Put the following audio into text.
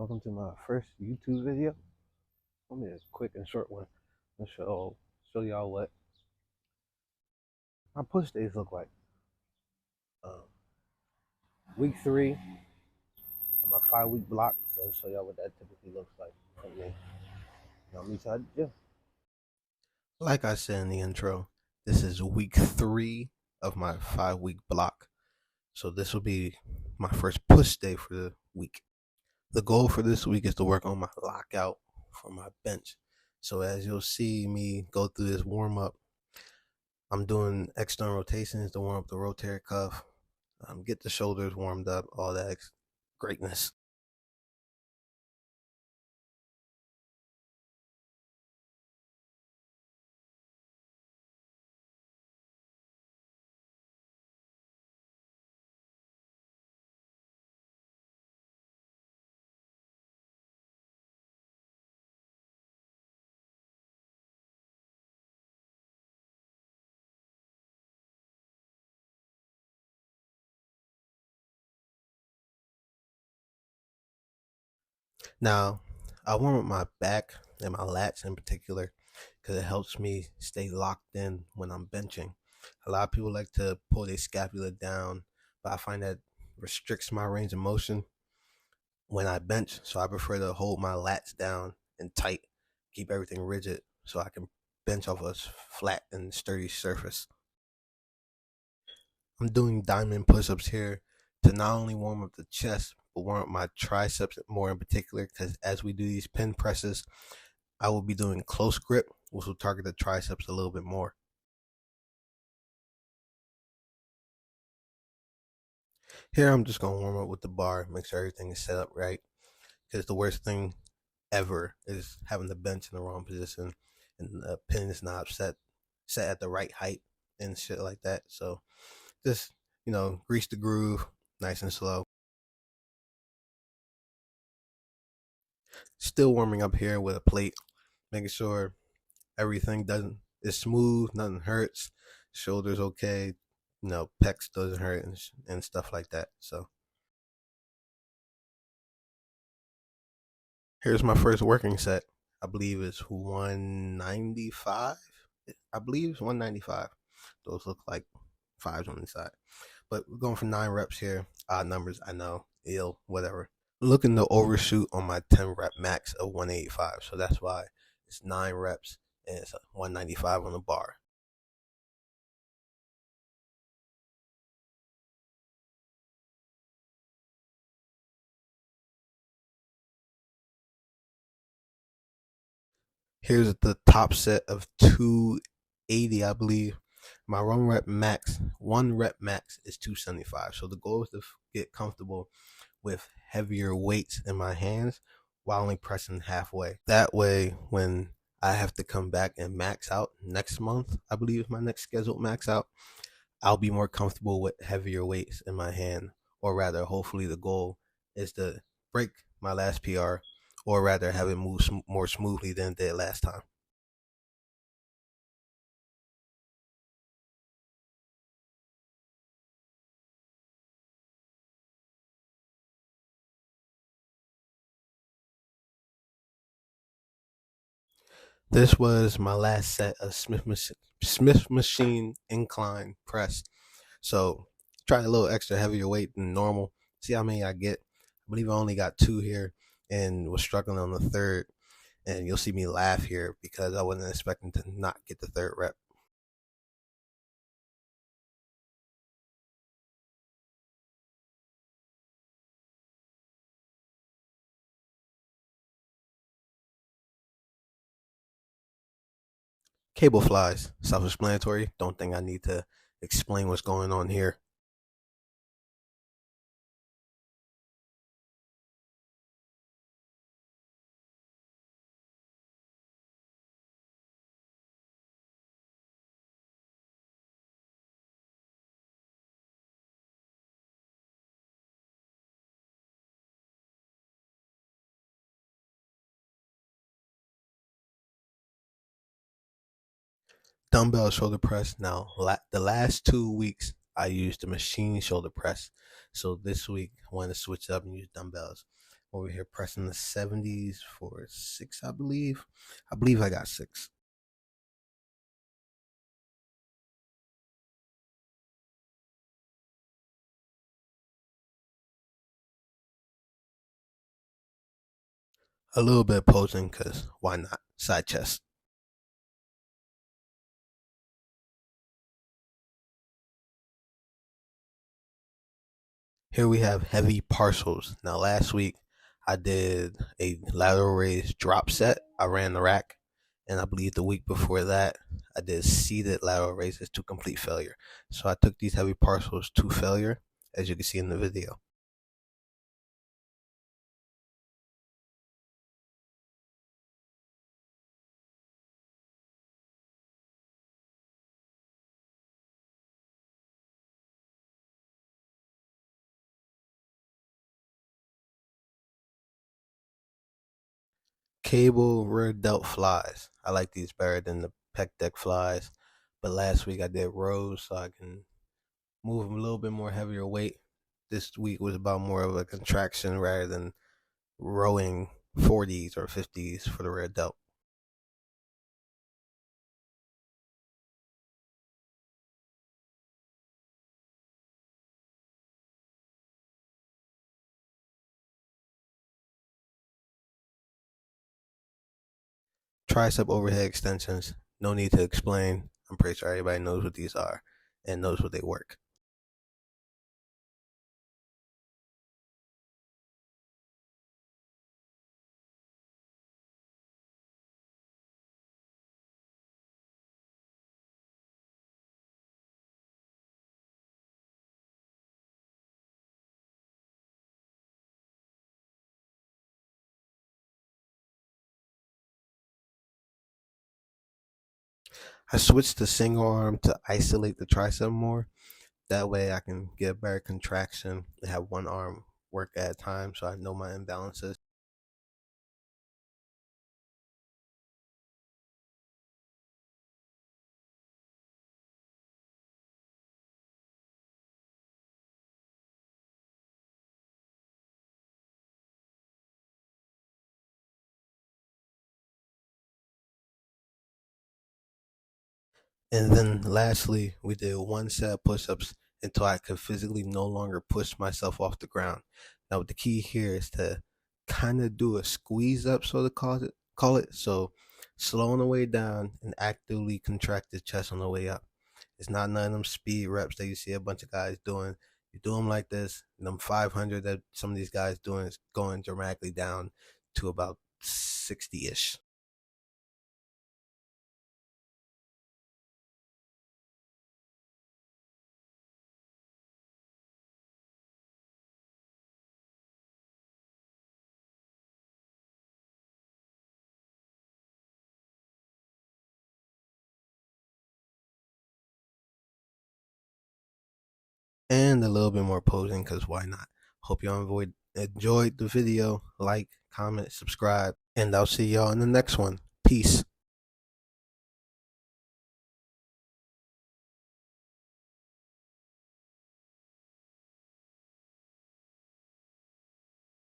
Welcome to my first YouTube video. Let me a quick and short one. I'll show y'all what my push days look like. Week 3 on my 5-week block. So I'll show y'all what that typically looks like for me. Now me inside the gym. Like I said in the intro, this is week 3 of my 5-week block. So this will be my first push day for the week. The goal for this week is to work on my lockout for my bench. So as you'll see me go through this warm up, I'm doing external rotations to warm up the rotator cuff, get the shoulders warmed up, all that greatness. Now, I warm up my back and my lats in particular because it helps me stay locked in when I'm benching. A lot of people like to pull their scapula down, but I find that restricts my range of motion when I bench. So I prefer to hold my lats down and tight, keep everything rigid so I can bench off a flat and sturdy surface. I'm doing diamond push-ups here to not only warm up the chest, but warm up my triceps more in particular, because as we do these pin presses, I will be doing close grip, which will target the triceps a little bit more. Here I'm just going to warm up with the bar, make sure everything is set up right, because the worst thing ever is having the bench in the wrong position and the pin is not set at the right height and shit like that. So just, grease the groove nice and slow. Still warming up here with a plate, making sure everything is smooth, nothing hurts, shoulders okay, pecs doesn't hurt and stuff like that. So here's my first working set. I believe it's 195. I believe it's 195. Those look like 5s on the side. But we're going for 9 reps here. Odd numbers, I know. Ill, whatever. Looking to overshoot on my 10 rep max of 185. So that's why it's 9 reps and it's 195 on the bar. Here's the top set of 280, I believe. My one rep max is 275. So the goal is to get comfortable with heavier weights in my hands while only pressing halfway. That way, when I have to come back and max out next month, I believe is my next scheduled max out, I'll be more comfortable with heavier weights in my hand. Or rather, hopefully the goal is to break my last PR, or rather have it move more smoothly than it did last time. This was my last set of Smith Machine Incline Press. So tried a little extra heavier weight than normal. See how many I get. I believe I only got 2 here and was struggling on the third. And you'll see me laugh here because I wasn't expecting to not get the 3rd rep. Cable flies, self-explanatory. Don't think I need to explain what's going on here. Dumbbell shoulder press. Now, the last 2 weeks, I used the machine shoulder press. So this week, I want to switch it up and use dumbbells. Over here pressing the 70s for 6, I believe. I believe I got 6. A little bit posing, because why not? Side chest. Here we have heavy partials. Now, last week I did a lateral raise drop set. I ran the rack. And I believe the week before that, I did seated lateral raises to complete failure. So I took these heavy partials to failure, as you can see in the video. Cable rear delt flies. I like these better than the pec deck flies. But last week I did rows so I can move a little bit more heavier weight. This week was about more of a contraction rather than rowing 40s or 50s for the rear delt. Tricep overhead extensions. No need to explain. I'm pretty sure everybody knows what these are and knows what they work. I switched to single arm to isolate the tricep more. That way I can get a better contraction and have one arm work at a time so I know my imbalances. And then lastly, we did one set of push-ups until I could physically no longer push myself off the ground. Now the key here is to kind of do a squeeze up, so to call it. So slow on the way down and actively contract the chest on the way up. It's not none of them speed reps that you see a bunch of guys doing. You do them like this, and them 500 that some of these guys doing is going dramatically down to about 60-ish. And a little bit more posing, because why not? Hope y'all enjoyed the video. Like, comment, subscribe, and I'll see y'all in the next one. Peace.